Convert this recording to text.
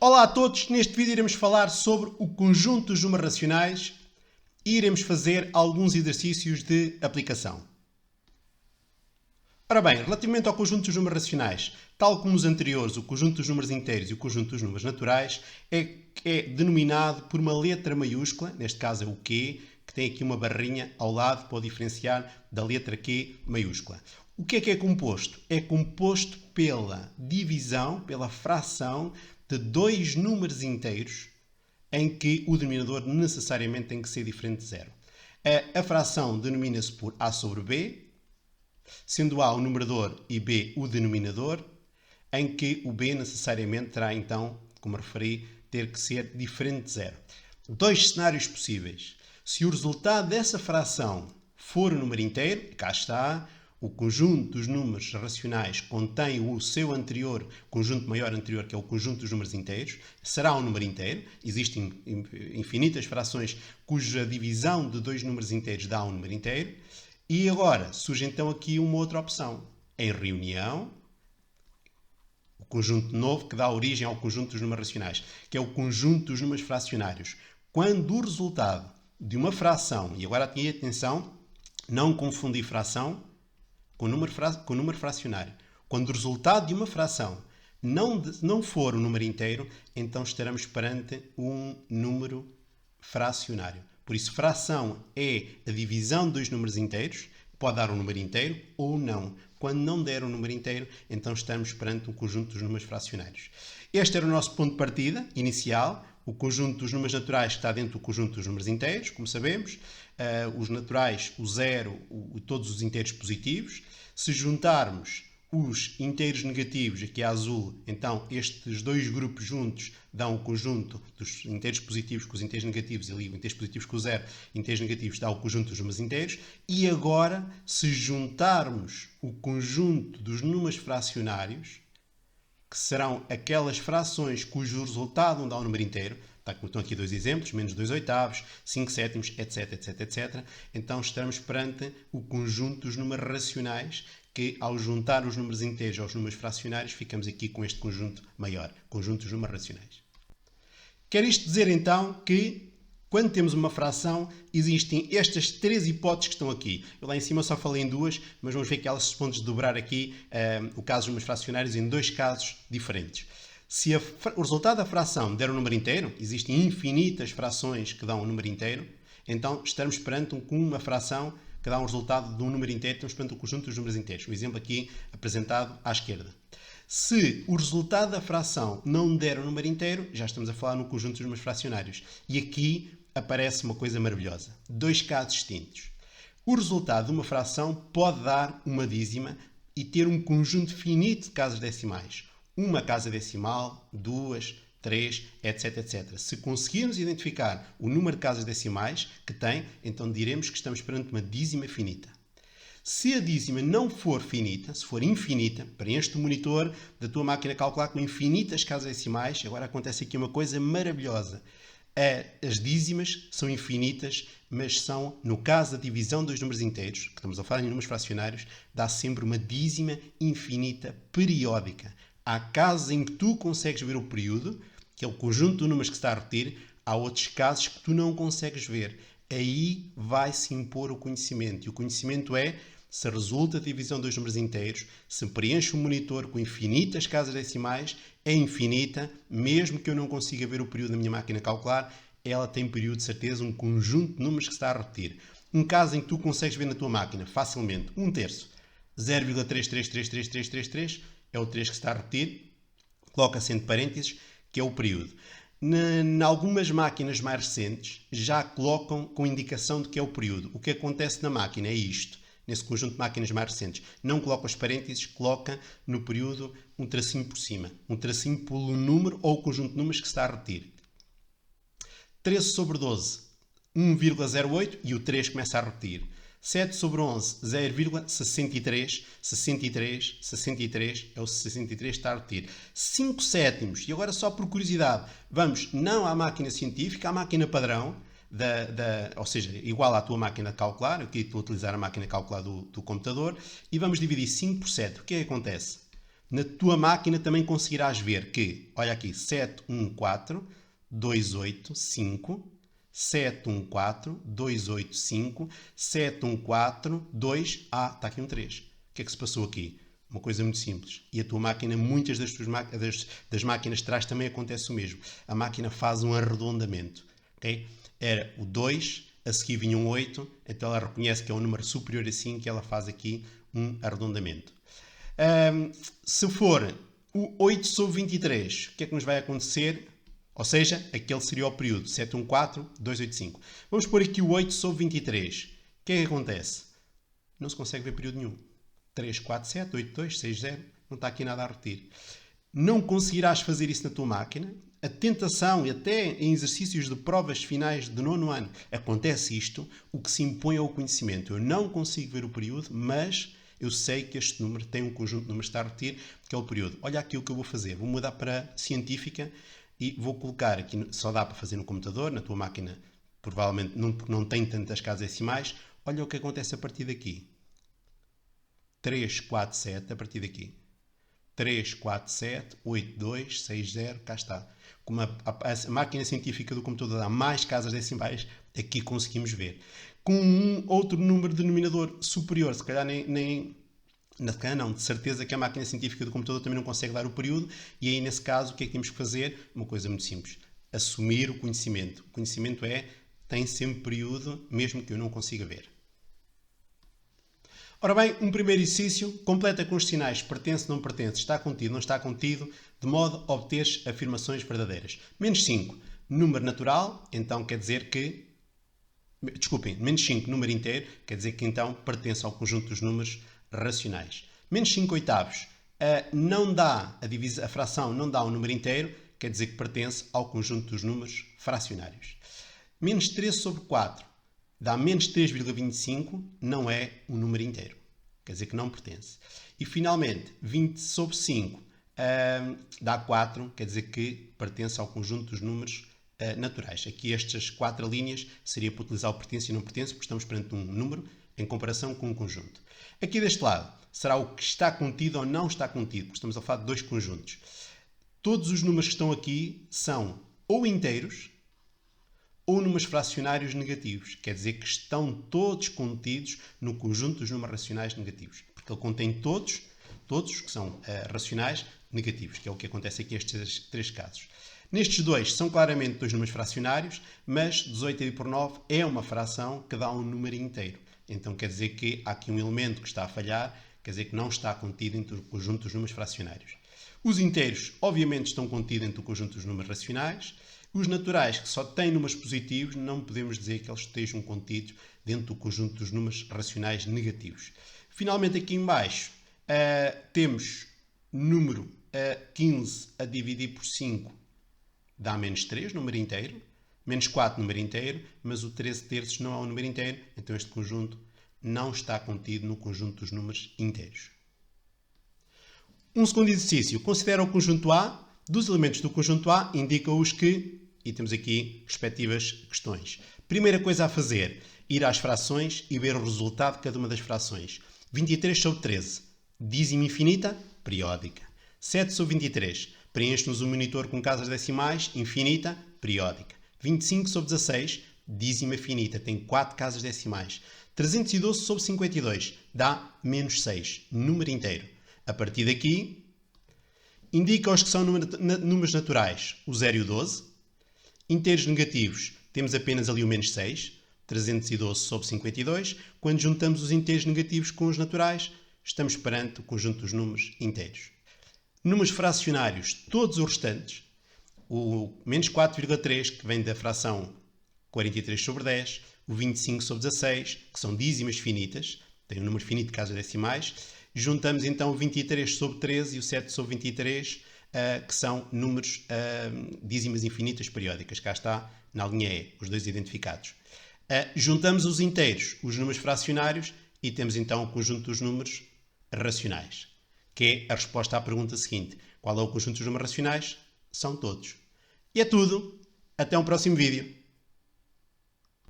Olá a todos, neste vídeo iremos falar sobre o conjunto dos números racionais e iremos fazer alguns exercícios de aplicação. Ora bem, relativamente ao conjunto dos números racionais, tal como os anteriores, o conjunto dos números inteiros e o conjunto dos números naturais, é denominado por uma letra maiúscula, neste caso é o Q, que tem aqui uma barrinha ao lado para o diferenciar da letra Q maiúscula. O que é composto? É composto pela divisão, pela fração de dois números inteiros em que o denominador necessariamente tem que ser diferente de zero. A fração denomina-se por A sobre B, sendo A o numerador e B o denominador, em que o B necessariamente terá então, como referi, ter que ser diferente de zero. Dois cenários possíveis. Se o resultado dessa fração for o número inteiro, cá está, o conjunto dos números racionais contém o seu anterior, conjunto maior anterior, que é o conjunto dos números inteiros, será um número inteiro. Existem infinitas frações cuja divisão de dois números inteiros dá um número inteiro. E agora surge então aqui uma outra opção. Em reunião, o conjunto novo que dá origem ao conjunto dos números racionais, que é o conjunto dos números fracionários. Quando o resultado de uma fração, e agora tenha atenção, não confundir fração com número fracionário. Quando o resultado de uma fração não for um número inteiro, então estaremos perante um número fracionário. Por isso, fração é a divisão de dois números inteiros, pode dar um número inteiro ou não. Quando não der um número inteiro, então estamos perante um conjunto dos números fracionários. Este era o nosso ponto de partida inicial. O conjunto dos números naturais está dentro do conjunto dos números inteiros, como sabemos. Os naturais, o zero, todos os inteiros positivos. Se juntarmos os inteiros negativos, aqui a azul, então estes dois grupos juntos dão o conjunto dos inteiros positivos com os inteiros negativos e ali inteiros positivos com o zero, inteiros negativos dá o conjunto dos números inteiros. E agora, se juntarmos o conjunto dos números fracionários, que serão aquelas frações cujo resultado não dá um número inteiro, tá, como estão aqui dois exemplos, menos 2 oitavos, 5 sétimos, etc, etc, etc. Então estamos perante o conjunto dos números racionais, que ao juntar os números inteiros aos números fracionários, ficamos aqui com este conjunto maior, conjunto dos números racionais. Quer isto dizer então que, quando temos uma fração, existem estas três hipóteses que estão aqui. Eu lá em cima só falei em duas, mas vamos ver que elas se vão desdobrar aqui o caso dos números fracionários em dois casos diferentes. Se o resultado da fração der um número inteiro, existem infinitas frações que dão um número inteiro, então estaremos perante uma fração que dá um resultado de um número inteiro, estamos perante o conjunto dos números inteiros. O exemplo aqui apresentado à esquerda. Se o resultado da fração não der um número inteiro, já estamos a falar no conjunto dos números fracionários. E aqui aparece uma coisa maravilhosa. Dois casos distintos. O resultado de uma fração pode dar uma dízima e ter um conjunto finito de casas decimais. Uma casa decimal, duas, 3, etc, etc. Se conseguirmos identificar o número de casas decimais que tem, então diremos que estamos perante uma dízima finita. Se a dízima não for finita, se for infinita, preenche o monitor da tua máquina a calcular com infinitas casas decimais, agora acontece aqui uma coisa maravilhosa. As dízimas são infinitas, mas são, no caso da divisão dos números inteiros, que estamos a falar em números fracionários, dá sempre uma dízima infinita periódica. Há casos em que tu consegues ver o período, que é o conjunto de números que se está a repetir. Há outros casos que tu não consegues ver. Aí vai-se impor o conhecimento. E o conhecimento é, se resulta a divisão dos números inteiros, se preenche o monitor com infinitas casas decimais, é infinita, mesmo que eu não consiga ver o período na minha máquina a calcular, ela tem período de certeza, um conjunto de números que se está a repetir. Um caso em que tu consegues ver na tua máquina, facilmente, 1/3, 0,333333, é o 3 que se está a repetir, coloca-se entre parênteses, que é o período. Em algumas máquinas mais recentes já colocam com indicação de que é o período. O que acontece na máquina é isto. Nesse conjunto de máquinas mais recentes, não coloca os parênteses, coloca no período um tracinho por cima. Um tracinho pelo número ou o conjunto de números que se está a repetir. 13 sobre 12, 1,08 e o 3 começa a repetir. 7 sobre 11, 0,63, 63, 63, é o 63 que está a repetir. 5 sétimos, e agora só por curiosidade, vamos não à máquina científica, à máquina padrão, ou seja, igual à tua máquina de calcular, aqui estou a utilizar a máquina de calcular do computador, e vamos dividir 5 por 7. O que é que acontece? Na tua máquina também conseguirás ver que, olha aqui, 714 285, 714 285, 714 2... Ah, está aqui um 3. O que é que se passou aqui? Uma coisa muito simples. E a tua máquina, muitas das máquinas de trás também acontece o mesmo. A máquina faz um arredondamento. Okay? Era o 2, a seguir vinha um 8, então ela reconhece que é um número superior a 5 e ela faz aqui um arredondamento. Se for o 8 sobre 23, o que é que nos vai acontecer? Ou seja, aquele seria o período 714, 285. Vamos pôr aqui o 8 sobre 23. O que é que acontece? Não se consegue ver período nenhum. 3, 4, 7, 8, 2, 6, 0. Não está aqui nada a repetir. Não conseguirás fazer isso na tua máquina. A tentação, e até em exercícios de provas finais de 9º ano, acontece isto. O que se impõe é o conhecimento. Eu não consigo ver o período, mas eu sei que este número tem um conjunto de números que está a repetir, que é o período. Olha aqui o que eu vou fazer. Vou mudar para científica e vou colocar aqui, só dá para fazer no computador, na tua máquina provavelmente não tem tantas casas decimais. Olha o que acontece a partir daqui. 3, 4, 7, a partir daqui. 3, 4, 7, 8, 2, 6, 0, cá está. Como a máquina científica do computador dá mais casas decimais, aqui conseguimos ver. Com um outro número de denominador superior, se calhar não, de certeza que a máquina científica do computador também não consegue dar o período, e aí nesse caso o que é que temos que fazer? Uma coisa muito simples, assumir o conhecimento. O conhecimento tem sempre período, mesmo que eu não consiga ver. Ora bem, um primeiro exercício, completa com os sinais pertence, não pertence, está contido, não está contido, de modo a obter afirmações verdadeiras. Menos 5, número natural, então quer dizer que... Desculpem, menos 5, número inteiro, quer dizer que então pertence ao conjunto dos números racionais. Menos 5 oitavos, a fração não dá um número inteiro, quer dizer que pertence ao conjunto dos números fracionários. Menos 13 sobre 4 dá menos 3,25, não é um número inteiro, quer dizer que não pertence. E finalmente, 20 sobre 5 dá 4, quer dizer que pertence ao conjunto dos números naturais. Aqui estas 4 linhas seria para utilizar o pertence e não pertence, porque estamos perante um número em comparação com um conjunto. Aqui deste lado será o que está contido ou não está contido, porque estamos a falar de dois conjuntos. Todos os números que estão aqui são ou inteiros ou números fracionários negativos. Quer dizer que estão todos contidos no conjunto dos números racionais negativos. Porque ele contém todos que são racionais negativos, que é o que acontece aqui nestes 3 casos. Nestes dois, são claramente 2 números fracionários, mas 18 dividido por 9 é uma fração que dá um número inteiro. Então quer dizer que há aqui um elemento que está a falhar, quer dizer que não está contido entre o conjunto dos números fracionários. Os inteiros, obviamente, estão contidos entre o conjunto dos números racionais. Os naturais, que só têm números positivos, não podemos dizer que eles estejam contidos dentro do conjunto dos números racionais negativos. Finalmente, aqui em baixo, temos número 15 a dividir por 5 dá menos 3, número inteiro. Menos 4, número inteiro, mas o 13 terços não é um número inteiro, então este conjunto não está contido no conjunto dos números inteiros. Um segundo exercício, considera o conjunto A. Dos elementos do conjunto A, indica-os que, e temos aqui respectivas questões. Primeira coisa a fazer, ir às frações e ver o resultado de cada uma das frações. 23 sobre 13, dízima infinita, periódica. 7 sobre 23, preenche-nos um monitor com casas decimais, infinita, periódica. 25 sobre 16, dízima finita, tem 4 casas decimais. 312 sobre 52, dá menos 6, número inteiro. A partir daqui, indica os que são números naturais, o 0 e o 12. Inteiros negativos, temos apenas ali o menos 6, 312 sobre 52. Quando juntamos os inteiros negativos com os naturais, estamos perante o conjunto dos números inteiros. Números fracionários, todos os restantes, o menos 4,3, que vem da fração 43 sobre 10, o 25 sobre 16, que são dízimas finitas, tem um número finito de casas decimais. Juntamos então o 23 sobre 13 e o 7 sobre 23, que são números dízimas infinitas periódicas. Cá está, na linha E, os dois identificados. Juntamos os inteiros, os números fracionários, e temos então o conjunto dos números racionais, que é a resposta à pergunta seguinte. Qual é o conjunto dos números racionais? São todos. E é tudo. Até um próximo vídeo.